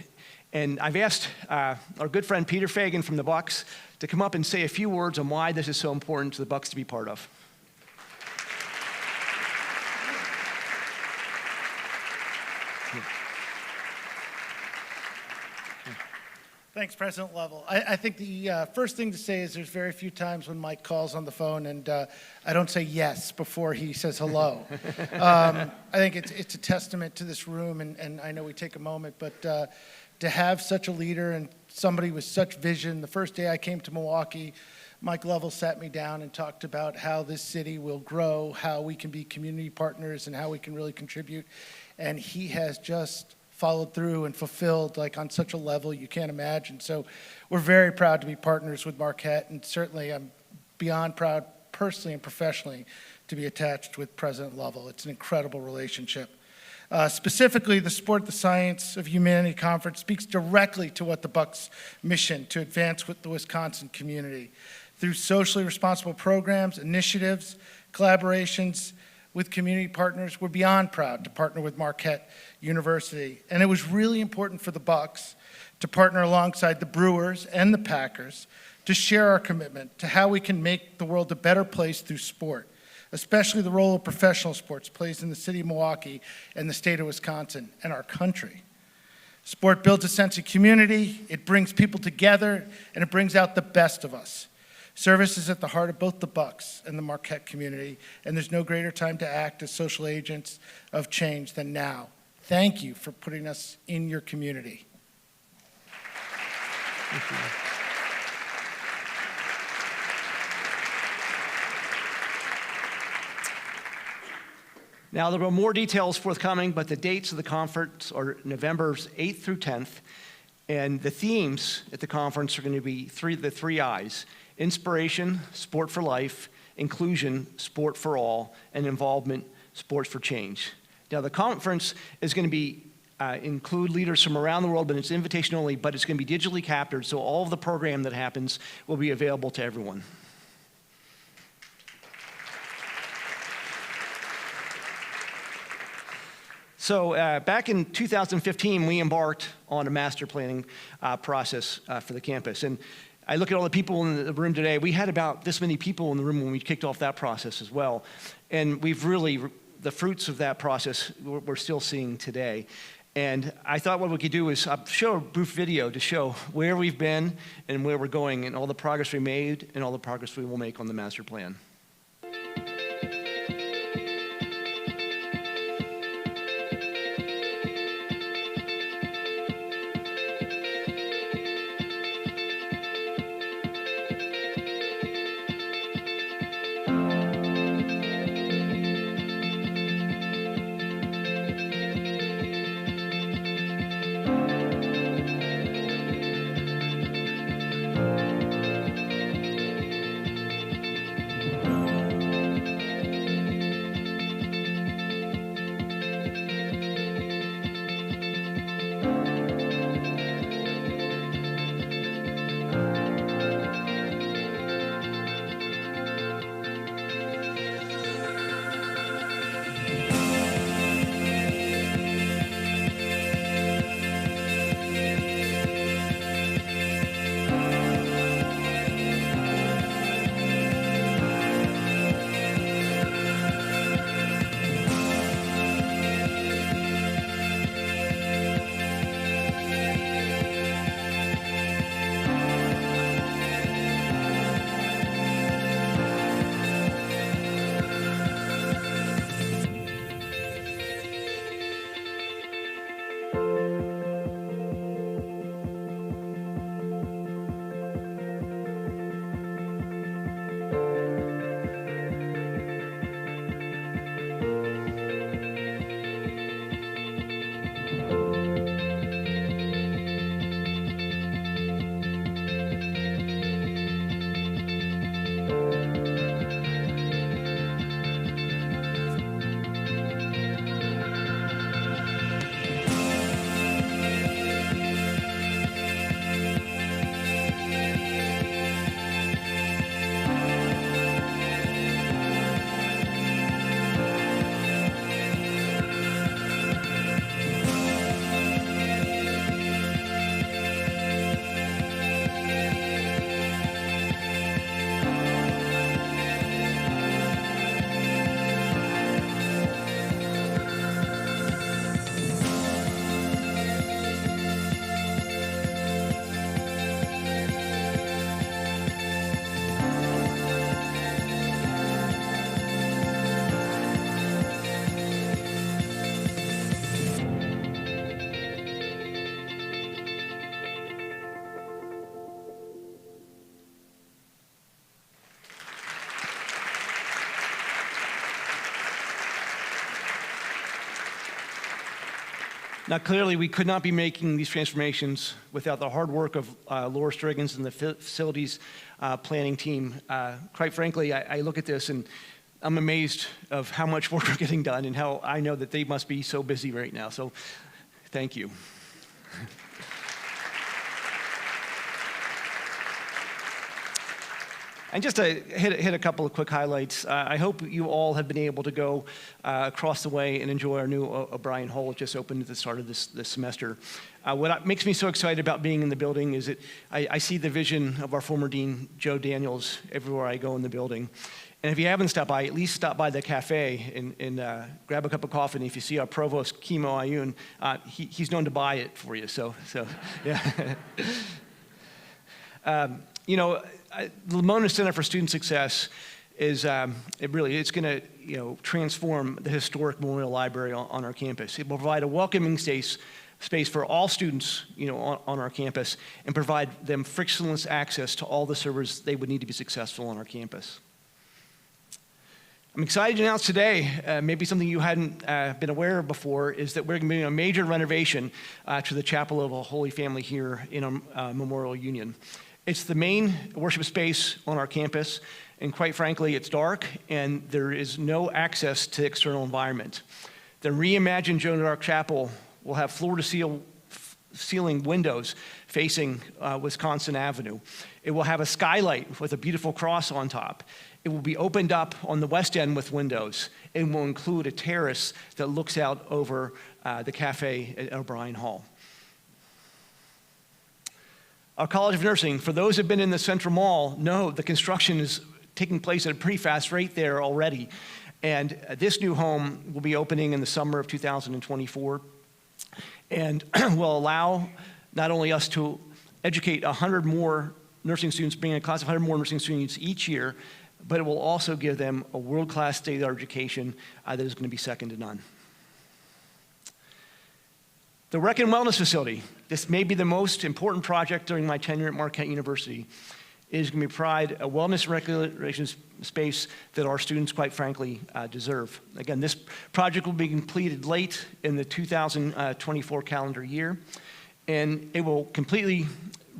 And I've asked our good friend Peter Fagan from the Bucks to come up and say a few words on why this is so important to the Bucks to be part of. Thanks, President Lovell. I think the first thing to say is there's very few times when Mike calls on the phone and I don't say yes before he says hello. I think it's a testament to this room, and I know we take a moment, but to have such a leader and somebody with such vision. The first day I came to Milwaukee, Mike Lovell sat me down and talked about how this city will grow, how we can be community partners, and how we can really contribute. And he has just followed through and fulfilled, like, on such a level you can't imagine. So we're very proud to be partners with Marquette, and certainly I'm beyond proud personally and professionally to be attached with President Lovell. It's an incredible relationship. Specifically, the Sport the Science of Humanity Conference speaks directly to what the Bucks' mission to advance with the Wisconsin community. Through socially responsible programs, initiatives, collaborations with community partners, we're beyond proud to partner with Marquette University. And it was really important for the Bucks to partner alongside the Brewers and the Packers to share our commitment to how we can make the world a better place through sport, especially the role of professional sports plays in the city of Milwaukee and the state of Wisconsin and our country. Sport builds a sense of community, it brings people together, and it brings out the best of us. Service is at the heart of both the Bucks and the Marquette community, and there's no greater time to act as social agents of change than now. Thank you for putting us in your community. Thank you. Now, there are more details forthcoming, but the dates of the conference are November 8th through 10th, and the themes at the conference are going to be the three I's: inspiration, sport for life; inclusion, sport for all; and involvement, sports for change. Now, the conference is going to include leaders from around the world, but it's invitation only, but it's going to be digitally captured, so all of the program that happens will be available to everyone. So back in 2015, we embarked on a master planning process for the campus. And I look at all the people in the room today. We had about this many people in the room when we kicked off that process as well. And we've really, the fruits of that process, we're still seeing today. And I thought what we could do is show a brief video to show where we've been and where we're going and all the progress we made and all the progress we will make on the master plan. Now, clearly, we could not be making these transformations without the hard work of Laura Striggins and the facilities planning team. Quite frankly, I look at this and I'm amazed of how much work we're getting done and how I know that they must be so busy right now. So thank you. And just to hit a couple of quick highlights, I hope you all have been able to go across the way and enjoy our new O'Brien Hall. It just opened at the start of this semester. What makes me so excited about being in the building is that I see the vision of our former dean, Joe Daniels, everywhere I go in the building. And if you haven't stopped by, at least stop by the cafe and grab a cup of coffee. And if you see our provost, Kimo Ayun, he's known to buy it for you. So yeah. You know, the Lamona Center for Student Success is it's going to transform the historic Memorial Library on our campus. It will provide a welcoming space for all students on our campus and provide them frictionless access to all the servers they would need to be successful on our campus. I'm excited to announce today, maybe something you hadn't been aware of before, is that we're going to be doing a major renovation to the Chapel of the Holy Family here in Memorial Union. It's the main worship space on our campus, and quite frankly, it's dark, and there is no access to the external environment. The reimagined Joan of Arc Chapel will have floor-to-ceiling windows facing Wisconsin Avenue. It will have a skylight with a beautiful cross on top. It will be opened up on the west end with windows. It will include a terrace that looks out over the cafe at O'Brien Hall. Our College of Nursing, for those who have been in the Central Mall, know the construction is taking place at a pretty fast rate there already. And this new home will be opening in the summer of 2024 and will allow not only us to educate 100 more nursing students, bring in a class of 100 more nursing students each year, but it will also give them a world-class state-of-the-art education that is going to be second to none. The Rec and Wellness Facility, this may be the most important project during my tenure at Marquette University, is going to provide a wellness recreation space that our students, quite frankly, deserve. Again, this project will be completed late in the 2024 calendar year, and it will completely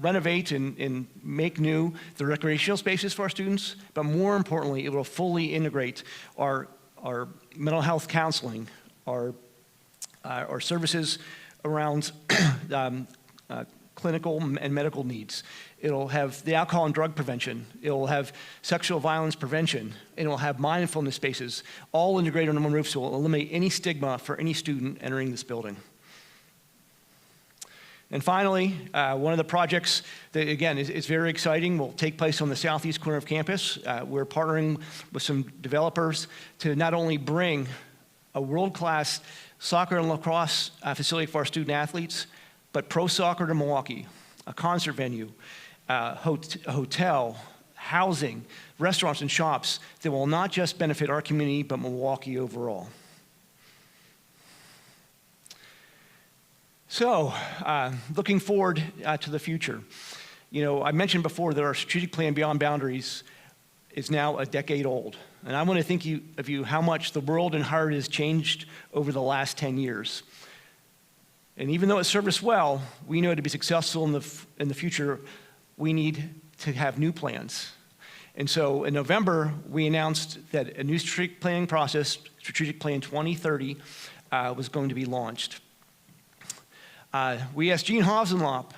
renovate and make new the recreational spaces for our students, but more importantly, it will fully integrate our mental health counseling, our services around clinical and medical needs. It'll have the alcohol and drug prevention. It'll have sexual violence prevention. And it'll have mindfulness spaces, all integrated under one roof, so it'll eliminate any stigma for any student entering this building. And finally, one of the projects that, again, is very exciting will take place on the southeast corner of campus. We're partnering with some developers to not only bring a world-class soccer and lacrosse facility for our student athletes, but pro soccer to Milwaukee, a concert venue, a hotel, housing, restaurants, and shops that will not just benefit our community, but Milwaukee overall. So, looking forward to the future. I mentioned before that our strategic plan Beyond Boundaries is now a decade old. And I want to thank of you how much the world and heart has changed over the last 10 years. And even though it served us well, we know to be successful in the future, we need to have new plans. And so in November, we announced that a new strategic planning process, Strategic Plan 2030, was going to be launched. We asked Jean Hosenlop,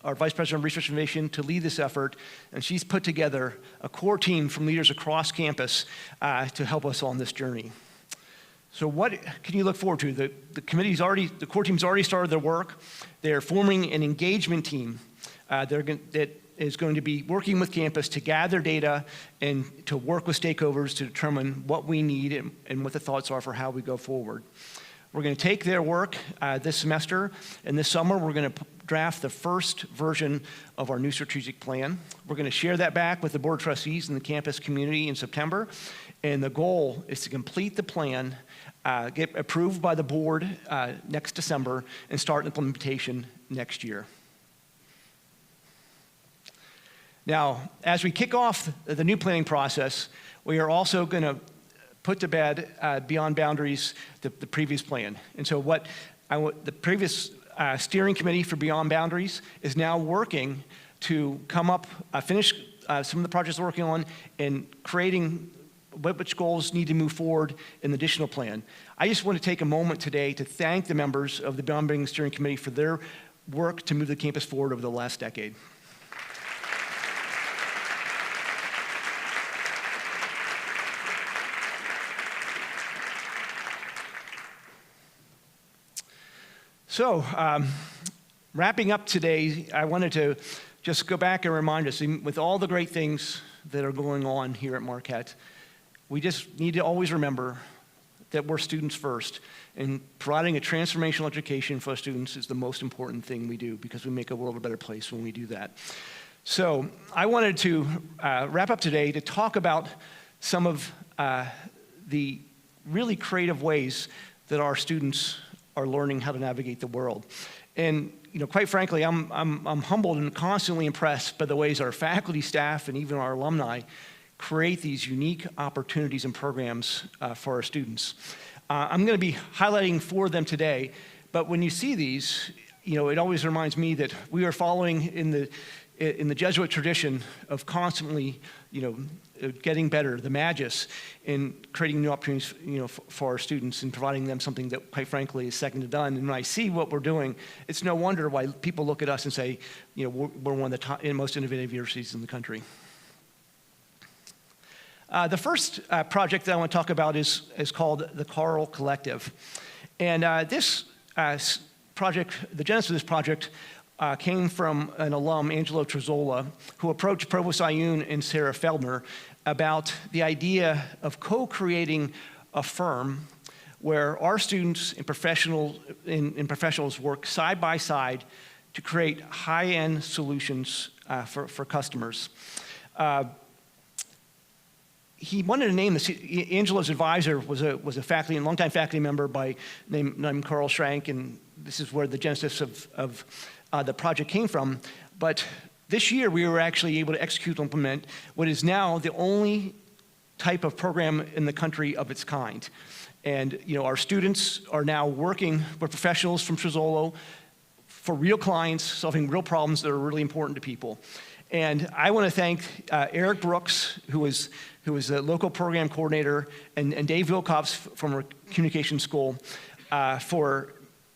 our Vice President of Research and Innovation, to lead this effort, and she's put together a core team from leaders across campus to help us on this journey. So what can you look forward to? The core team's already started their work. They're forming an engagement team that is going to be working with campus to gather data and to work with stakeholders to determine what we need and what the thoughts are for how we go forward. We're going to take their work this semester, and this summer we're going to draft the first version of our new strategic plan. We're going to share that back with the Board of Trustees and the campus community in September, and the goal is to complete the plan, get approved by the board next December, and start implementation next year. Now, as we kick off the new planning process, we are also going to put to bed Beyond Boundaries, the previous plan. And so the previous steering committee for Beyond Boundaries is now working to come up, finish some of the projects we're working on and creating which goals need to move forward in the additional plan. I just want to take a moment today to thank the members of the Beyond Boundaries Steering Committee for their work to move the campus forward over the last decade. So, wrapping up today, I wanted to just go back and remind us, with all the great things that are going on here at Marquette, we just need to always remember that we're students first, and providing a transformational education for our students is the most important thing we do, because we make a world a better place when we do that. So I wanted to wrap up today to talk about some of the really creative ways that our students are learning how to navigate the world. And quite frankly, I'm humbled and constantly impressed by the ways our faculty, staff, and even our alumni create these unique opportunities and programs for our students. I'm going to be highlighting 4 of them today, but when you see these, it always reminds me that we are following in the Jesuit tradition of constantly, getting better, the Magus, in creating new opportunities, for our students and providing them something that, quite frankly, is second to none. And when I see what we're doing, it's no wonder why people look at us and say, we're one of the top, most innovative universities in the country. The first project that I want to talk about is called the Coral Collective. And this project, the genesis of this project, came from an alum, Angelo Trezzola, who approached Provost Ayoun and Sarah Feldner about the idea of co-creating a firm where our students and professionals work side by side to create high-end solutions for customers. He wanted to name this. Angelo's advisor was a longtime faculty member named Carl Schrank, and this is where the genesis of the project came from. But this year, we were actually able to execute and implement what is now the only type of program in the country of its kind. And our students are now working with professionals from Trezzola for real clients, solving real problems that are really important to people. And I want to thank Eric Brooks, who was a local program coordinator, and Dave Wilcox from our communication school for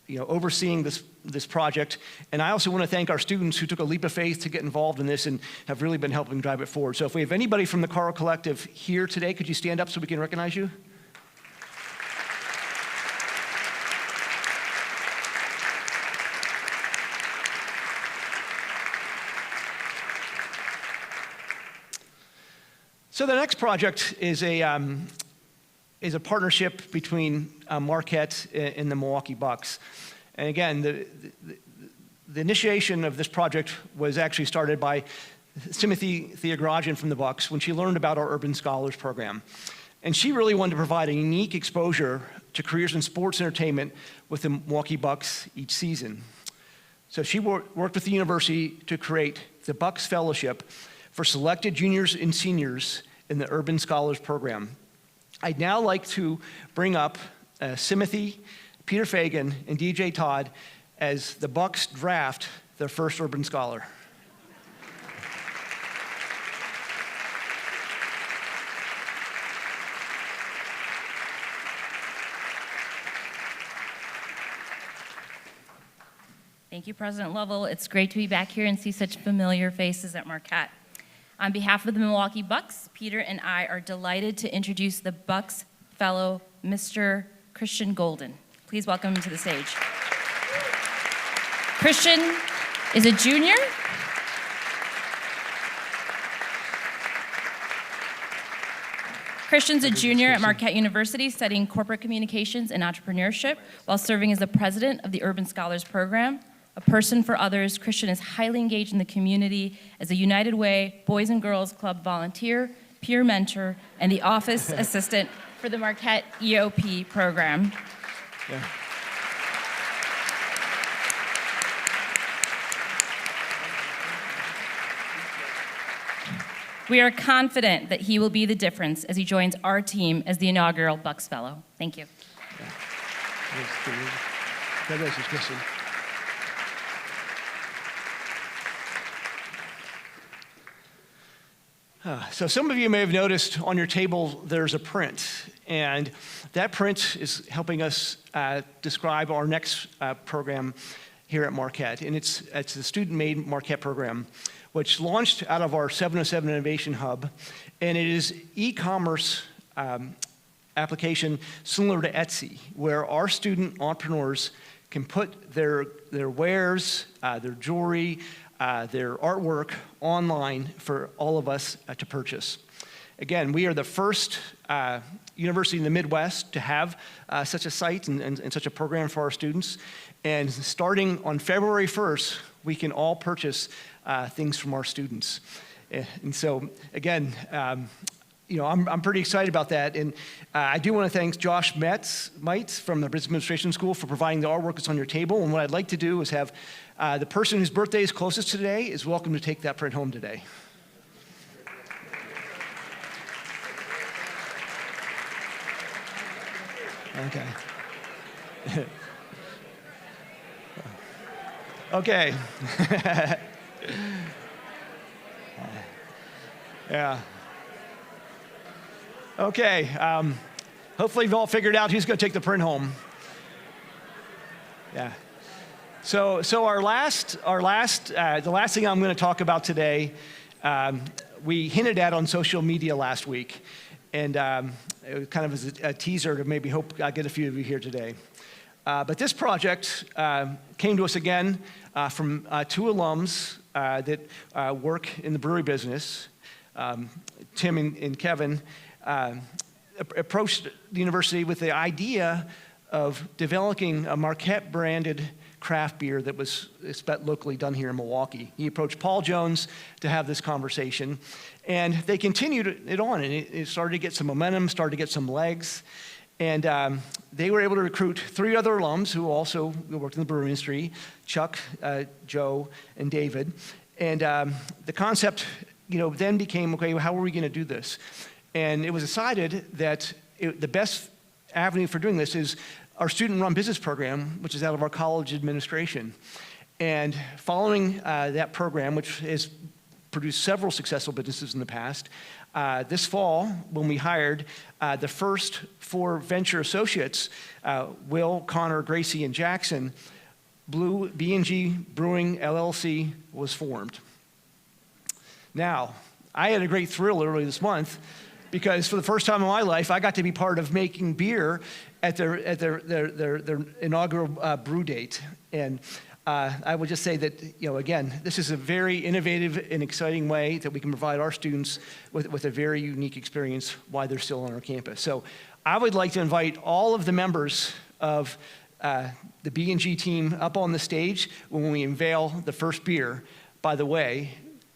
overseeing this project. And I also want to thank our students who took a leap of faith to get involved in this and have really been helping drive it forward. So if we have anybody from the Coral Collective here today, could you stand up so we can recognize you? So the next project is a partnership between Marquette and the Milwaukee Bucks. And again, the initiation of this project was actually started by Timothy Theogragian from the Bucks when she learned about our Urban Scholars Program. And she really wanted to provide a unique exposure to careers in sports entertainment with the Milwaukee Bucks each season. So she worked with the university to create the Bucks Fellowship for selected juniors and seniors in the Urban Scholars Program. I'd now like to bring up Timothy, Peter Fagan, and DJ Todd as the Bucks draft their first Urban Scholar. Thank you, President Lovell. It's great to be back here and see such familiar faces at Marquette. On behalf of the Milwaukee Bucks, Peter and I are delighted to introduce the Bucks Fellow, Mr. Christian Golden. Please welcome him to the stage. Christian is a junior. Christian's a junior at Marquette University studying corporate communications and entrepreneurship while serving as the president of the Urban Scholars Program. A person for others, Christian is highly engaged in the community as a United Way Boys and Girls Club volunteer, peer mentor, and the office assistant for the Marquette EOP program. Yeah. We are confident that he will be the difference as he joins our team as the inaugural Bucks Fellow. Thank you. So some of you may have noticed on your table there's a print, and that print is helping us describe our next program here at Marquette, and it's the student-made Marquette program, which launched out of our 707 Innovation Hub, and it is e-commerce application similar to Etsy, where our student entrepreneurs can put their wares, their jewelry, their artwork online for all of us to purchase. Again, we are the first university in the Midwest to have such a site and such a program for our students. And starting on February 1st, we can all purchase things from our students. And so, again, I'm pretty excited about that. And I do want to thank Josh Mites from the Business Administration School for providing the artwork that's on your table. And what I'd like to do is have the person whose birthday is closest today is welcome to take that print home today. Okay. Okay. Yeah. Okay. Hopefully you've all figured out who's going to take the print home. Yeah. So the last thing I'm going to talk about today, we hinted at on social media last week, and it was kind of as a teaser to maybe hope I get a few of you here today. But this project came to us again from two alums that work in the brewery business. Tim and Kevin approached the university with the idea of developing a Marquette-branded craft beer that was locally done here in Milwaukee. He approached Paul Jones to have this conversation, and they continued it on, and it started to get some momentum, started to get some legs, and they were able to recruit 3 other alums who also worked in the brewery industry, Chuck, Joe, and David. And the concept, then became, okay, how are we going to do this? And it was decided that the best avenue for doing this is our student-run business program, which is out of our college administration. And following that program, which has produced several successful businesses in the past, this fall, when we hired the first 4 venture associates, Will, Connor, Gracie, and Jackson, B&G Brewing LLC was formed. Now, I had a great thrill early this month because for the first time in my life, I got to be part of making beer at their inaugural brew date. And I would just say that, again, this is a very innovative and exciting way that we can provide our students with a very unique experience while they're still on our campus. So I would like to invite all of the members of the B&G team up on the stage when we unveil the first beer. By the way,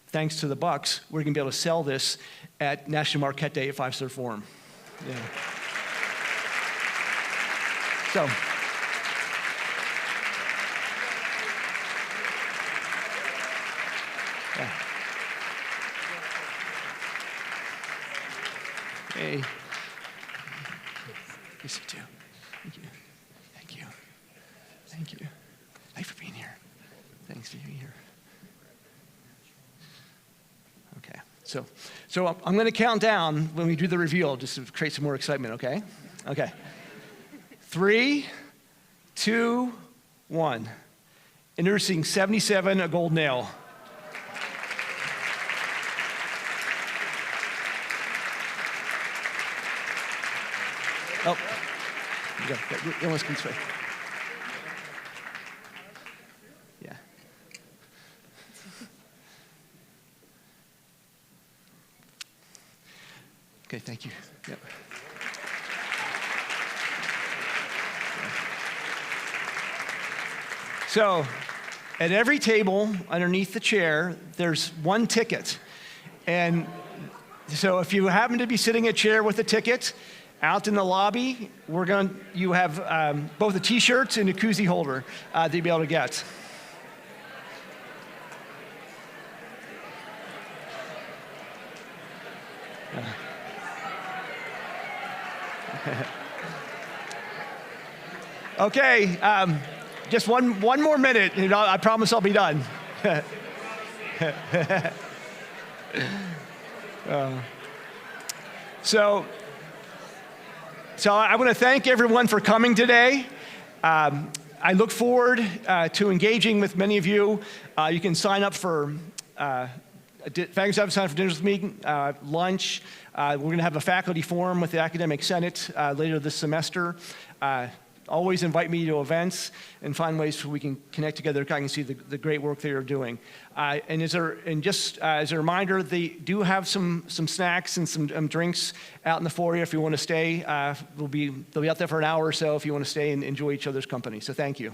thanks to the Bucks, we're going to be able to sell this at National Marquette Day at 5 Star Forum. Yeah. So. Yeah. Hey. Yes, you too. Thank you. Thank you. Thank you. Thanks for being here. Thanks for being here. Okay. So I'm going to count down when we do the reveal just to create some more excitement, okay? Okay. 3, 2, 1. Introducing 77, a gold nail. Oh, you almost can switch. Yeah. Okay, thank you. Yep. So, at every table underneath the chair, there's one ticket. And so if you happen to be sitting in a chair with a ticket, out in the lobby, you have both the t-shirts and a koozie holder that you'll be able to get. Okay, just one more minute, and I promise I'll be done. So I want to thank everyone for coming today. I look forward to engaging with many of you. You can sign up for thanks for signing up for dinners with me, lunch. We're going to have a faculty forum with the Academic Senate later this semester. always invite me to events and find ways so we can connect together. I can see the great work they are doing. And just as a reminder, they do have some snacks and some drinks out in the foyer if you want to stay. They'll be out there for an hour or so if you want to stay and enjoy each other's company. So thank you.